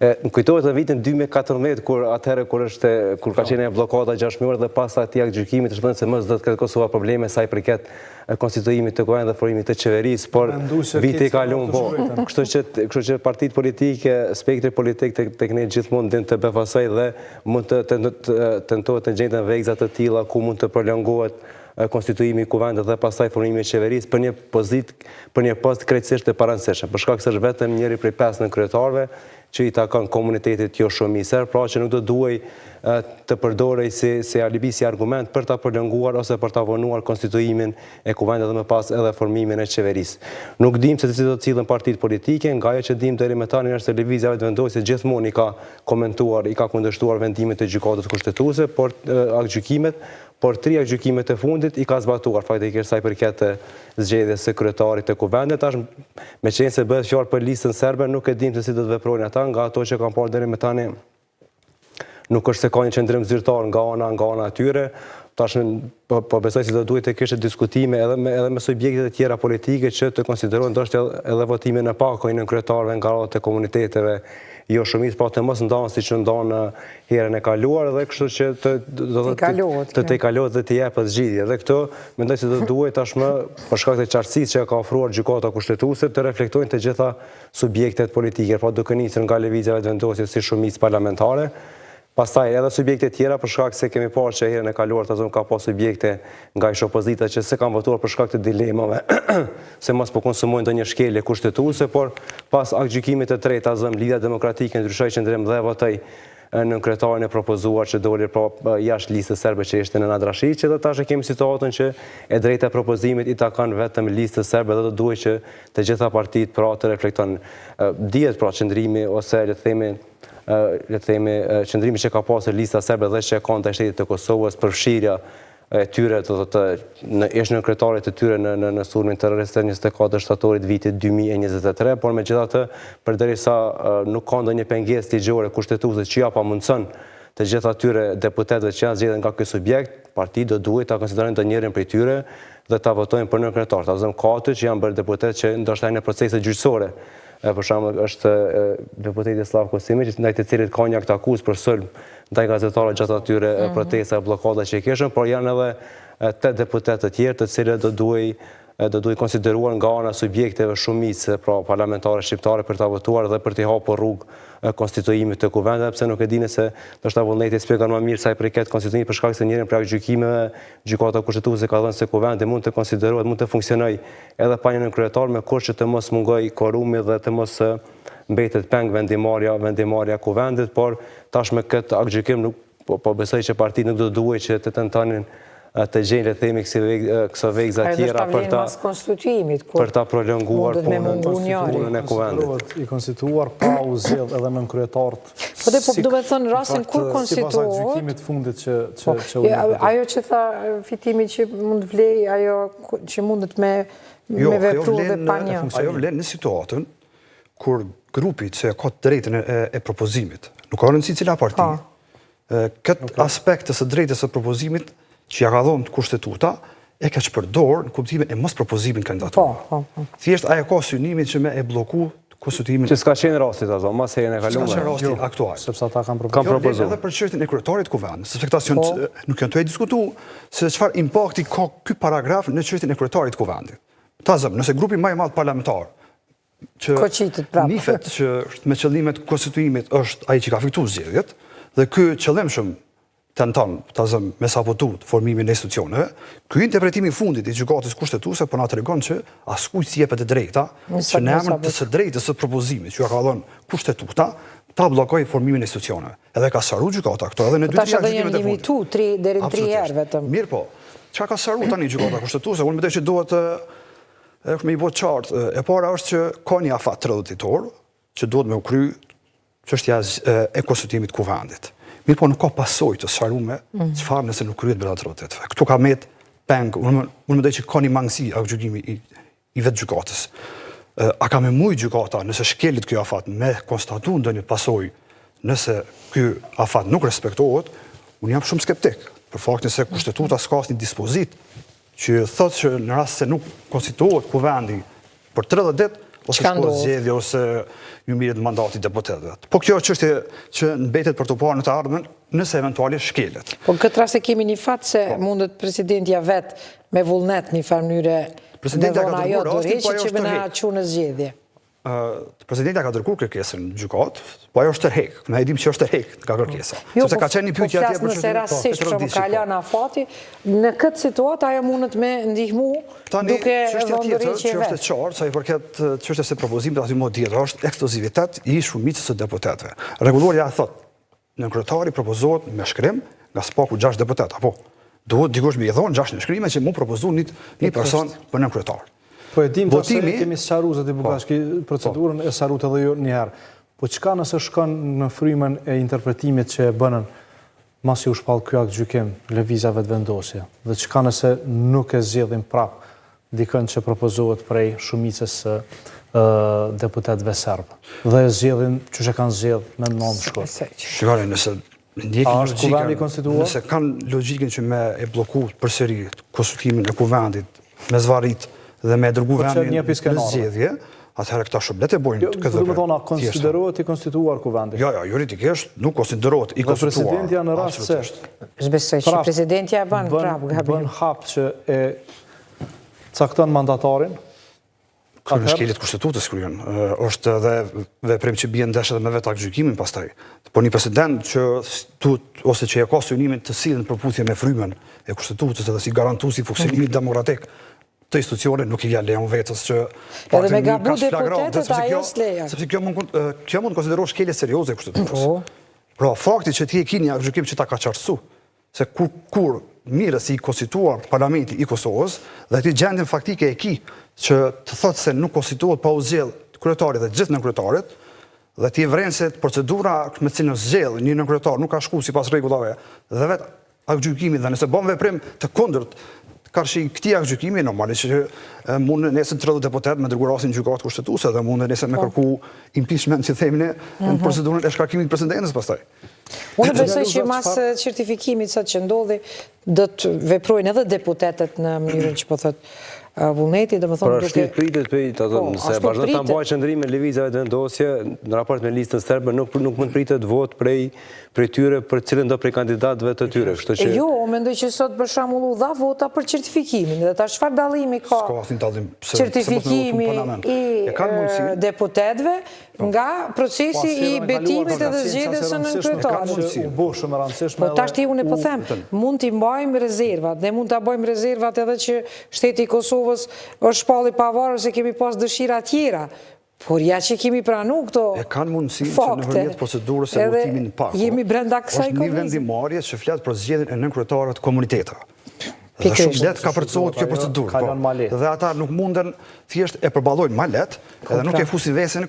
Më kujtohet në vitin 2014, kur ka qenë blokada 6 muaj dhe pas atij gjykimit është thënë se mos do të ketë Kosova probleme sa i përket konstituimit të kuvendit dhe formimit të qeverisë, por viti i kaluar kështu që partitë politike, spektri politik tek ne gjithmonë ndjen të befasoj dhe mund të tentohet të gjenden vegza të tilla ku mund të prolongohet konstituimi i kuvendit dhe pastaj formimi i qeverisë për një post krejtësisht të parancishëm, për shkak se është vetëm njëri prej 5 kryetarëve që i takon komunitetit jo shumicër, pra që nuk do duhej të përdorej si alibi, si argument për ta prolonguar ose për ta vonuar konstituimin e kuvendit dhe më pas edhe formimin e qeverisë. Nuk dim se si do të cilën partitë politike, nga ajo që dim deri më tani është se lëvizja vetë vendosje gjithmonë i ka komentuar, i ka kundërshtuar vendimet e gjykatës kushtetuese, por gjykimet, por 3 gjykimet e fundit i ka zbatuar faktikisht sa i përket zgjedhjes së kryetarit të kuvendit. Tash meqenëse se bëhet fjalë për listën serbe, nuk e dim se si do të veprojnë ata, nga ato që kanë parë deri më tani nuk është se ka një qendrim zyrtar nga ana e tyre. Tash po besoj se do duhet të kishte diskutime edhe me subjektet e tjera politike që të konsiderojnë ndoshta edhe votimin e pakojnë në kryetarëve nga rrota e komuniteteve jo shumicë, pra të mos ndanë siç ndanë herën e kaluar dhe kështu që të kalohet dhe të jepet zgjidhje. Dhe këto mendoj se do duhet tashmë për shkak të qartësisë që ka ofruar gjykata kushtetuese të reflektojnë të gjitha subjektet politike, pra duke nisur nga lëvizja vendosjes si shumicë parlamentare. Pastaj edhe subjekte tjera për shkak se kemi parë që herën e kaluar të zonë ka pas subjekte nga ish opozita që se kanë votuar për shkak të dilemave se mos po konsumojnë ndonjë shkelje kushtetuese, por pas gjykimit të tretë azëm Lidhja Demokratike ndryshoi qendrim dhe votoi në kryetarin e propozuar që doli jashtë listës serbe që ishte Nenad Rashid, që do tash kemi situatën që e drejta e propozimit i takon vetëm listës serbe dhe do duhet që të gjitha partitë pra të reflektojnë dihet pra qëndrimi ose le të themi qëndrimi që ka pasur lista serbe dhe që ka ndaj shtetit të Kosovës, përfshirja e tyre ishte në kryetarit të tyre në sulmin terrorist të 24 shtatorit vitit 2023, por megjithatë përderisa nuk ka ndonjë pengesë ligjore kushtetuese që ja pamundson të gjitha atyre deputetëve që janë zgjedhur nga ky subjekt, partitë do duhet ta konsiderojnë ndonjërin prej tyre dhe ta votojnë për në kryetar. Ta zëm ka aty që janë bërë deputetë që ndoshta janë në procese gjyqësore. Për shembull është deputeti Slavko Simić, ndaj të cilit ka një akt akuzë për sulm ndaj gazetarëve gjatë atyre protesta e bllokada që kishën, por janë edhe 8 deputetë të tjerë të cilët do duhet konsideruar nga ana subjekteve shumicë pra parlamentare shqiptare për ta votuar dhe për t'i hapur rrugë konstituimit të kuvendit, pse nuk e dini se ndoshta vullneti shpjegon më mirë sa i përket konstituimit për shkak se njërin prej gjykimeve gjykata kushtetuese ka thënë se kuvendi mund të konsiderohet, mund të funksionojë edhe pa një kryetar me kurrë që të mos mungojë korumi dhe të mos mbetet peng vendimarrja e kuvendit, por tash me këtë gjykim po besoj që partitë nuk do duhet që të tentonin të gjejnë le të themi këso vegza tjera për ta prolonguar punën e kuvendit. I konstituar pa u zgjedh edhe nën kryetarët. Po do të thonë rastin kur konstituohet. Sipas gjykimit fundit që ajo që tha fitimi që mund vlej, ajo që mundet me vepru dhe pa një. Ajo vlen në situatën kur grupi që ka të drejtën e propozimit, nuk ka rëndësi cila parti, këtë aspekt të së drejtës së propozimit që ja ka dhënë kushtetuta, e ka përdor në kuptimin e mos propozimin kandidaturë. Thjesht ajo ka synimin që me e blloku konstituimin. Që s'ka qenë rasti ato, mas herën e kaluar. S'ka qenë rasti aktual. Sepse ata kanë propozuar. Edhe për çështjen e kryetarit të kuvendit, sepse këta nuk janë të diskutuar se çfarë impakti ka ky paragraf në çështjen e kryetarit të kuvendit. Ta zëm, nëse grupi më i madh parlamentar që nifet që me qëllimet konstituimit është ai që ka fituar zgjedhjet dhe ky qëllimshëm tenton ta zëm me sapo tut formimin e institucioneve, ky interpretimi i fundit i gjykatës kushtetuese po na tregon që askujt si jepet e drejta që në emër të së drejtës së propozimit që ja ka dhënë kushtetuta ta bllokoj formimin e institucioneve. Edhe ka saru gjykata këto edhe në 2 gjykimet e fundit. Deri në 3 herë vetëm. Mirë po. Çka ka saru tani gjykata kushtetuese? Unë mendoj që duhet me i bëhet qartë. E para është që ka një afat 30 ditor që duhet me u kry çështja e konstituimit të kuvendit. Mirë po nuk ka pasojë të sqaruar çfarë nëse nuk kryhet brenda 30 ditëve. Ktu ka met peng, unë mendoj që ka një mangësi a gjykimi i vetë gjykatës. A ka me mujt gjykata nëse shkelit ky afat me konstatu ndonjë pasojë, nëse ky afat nuk respektohet, unë jam shumë skeptik për faktin se kushtetuta s'ka asnjë dispozit që thotë që në rast se nuk konstituohet kuvendi për 30 ditë ose shko zgjedhje, ose ju mirët mandati deputetëve. Po kjo është çështje që mbetet për të parë në të ardhmen, nëse eventualisht shkelet. Po në këtë rast e kemi një fat se mundet presidentja vet me vullnet një farë mënyre me dhona ajo dorëheqje që me na çu në zgjedhje. Presidentja ka dërguar kërkesën në gjykat, po ajo është tërheq. Ne e dimë që është tërheq nga kërkesa. Sepse ka qenë një pyetje atje për nëse rastësisht për ka lënë afati, në këtë situatë ajo mundet me ndihmu duke dhënë dorëheqje që është e qartë sa i përket çështjes së propozimit aty më dietër, është ekskluzivitet i shumicës së deputetëve. Rregulloria thotë, në kryetari propozohet me shkrim nga spaku 6 deputet, apo duhet dikush me i dhënë 6 në shkrime që mu propozu një person për nën kryetar. Po e dim të se kemi sqaruar zoti Bugashki procedurën e sqaruar edhe ju një herë. Po çka nëse shkon në frymën e interpretimit që e bënën masi u shpall ky akt gjykim lëvizjave të vendosje? Dhe çka nëse nuk e zgjedhin prap dikën që propozohet prej shumicës së deputetëve serb? Dhe e zgjedhin çu kanë zgjedh me nëmë shkurt. Shikoni, nëse nëse kanë logjikën që me e blloku përsëri konsultimin e kuvendit me zvarrit dhe me dërgu vendin në zgjedhje, atëherë këta shërblet e bojnë këtë veprim. Do të thonë, konsiderohet i konstituar kuvendi? Jo, juridikisht nuk konsiderohet i konstituar. Presidentja në rast se... Zbesoj që presidentja e banë prapë gabim. Bën hap që e cakton mandatarin. Kërë në shkelit kushtetutës kryen. është edhe veprim që bie ndesh edhe me vetë akt gjykimin pastaj. Po një president që ose që e ka synimin të sillen në përputhje me frymën e kushtetutës edhe si garantues i funksionimit demokratik të institucionit nuk i vjen lejon vetës që edhe me gabu deputetët ajo s'lejon. Sepse kjo mund konsiderohet shkelje serioze e kushtetutës. Pra, fakti që ti e keni akt gjykim që ta ka qartësu, se kur mirës i konstituar parlamenti i Kosovës, dhe ti gjendjen faktike e ki që të thotë se nuk konstituohet pa u zgjedh kryetari dhe gjithë nënkryetarit, dhe ti e vren se procedura me cilën zgjedh një nënkryetar nuk ka shku sipas rregullave dhe vetë akt gjykimi dhe nëse bën veprim të kundërt karshi këtij akt gjykimi, normalisht që mund nesër 30 deputet me dërgurasin gjykatë kushtetuese dhe mund nesër me kërku impeachment që themi në procedurën e shkarkimit të presidentës pastaj. Unë besoj që mas certifikimit sa që ndodhi, do të veprojnë edhe deputetet në mënyrën që po thot vullneti, dhe më thonë duke... Por është pritet për i të thonë, se vazhdo të mbaj qëndrime lëvizjave të vendosje, në raport me listën serbe, nuk mund pritet vot prej tyre për cilën do prej kandidatëve të tyre. Jo, mendoj që sot për shembull u dha vota për certifikimin, dhe ta çfarë dallimi ka certifikimi i deputetëve nga procesi i betimit edhe zgjedhjes së nënkryetarit. Po tash unë po them, mund t'i mbajmë rezervat, ne mund ta bëjmë rezervat edhe që shteti i Kosovës është shpalli pavarur se kemi pas dëshira tjera. Por ja që kemi pranu këto fakte. E kanë mundësin që në hërjet procedurës e votimin në pako. Jemi brenda kësaj është një vendimarje që fletë për zgjedhjen e nënkryetarit komuniteteve. Dhe shumë letë ka përcohet kjo procedurë. Dhe ata nuk munden thjesht e përballojnë ma letë, edhe nuk e fusin vetën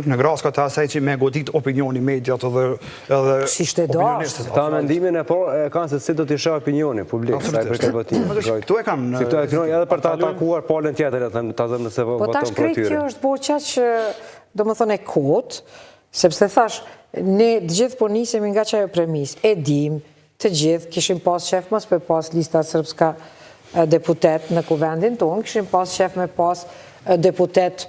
në graska të asaj që me godit opinioni mediat edhe opinionistët. Ta mendimin e kanë se si do t'i shë opinioni publik, sa i përket votimit. Këtu e kanë... Si këtu e kanë edhe për ta atakuar palën tjetër, ta zëmë nëse voton për tyre. Po tash krejt kjo është boqa që, do më thënë e kot, sepse thash, ne gjithë po nisemi nga që ajo premis, e dim, të gjithë, kishim pas qef mos për pas lista srpska deputet në kuvendin tonë, kishim pas qef me pas deputet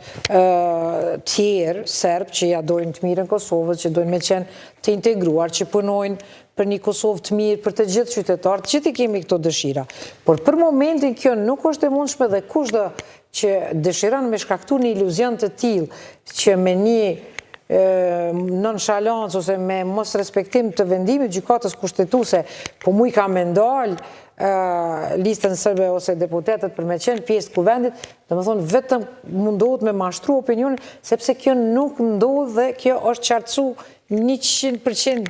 tjerë, serb, që ja dojnë të mirë në Kosovës, që dojnë me qenë të integruar, që punojnë për një Kosovë të mirë, për të gjithë qytetarët, që ti kemi këto dëshira. Por për momentin kjo nuk është e mundshme dhe kushdo që dëshiron me shkaktu një iluzion të tillë, që me një nonshalancë ose me mos respektim të vendimit gjykatës kushtetuese, po mu i ka me ndalë listën serbe ose deputetet për me qenë pjesë të kuvendit, dhe më thonë vetëm mundohet me mashtru opinionin, sepse kjo nuk ndodh dhe kjo është qartësu 100%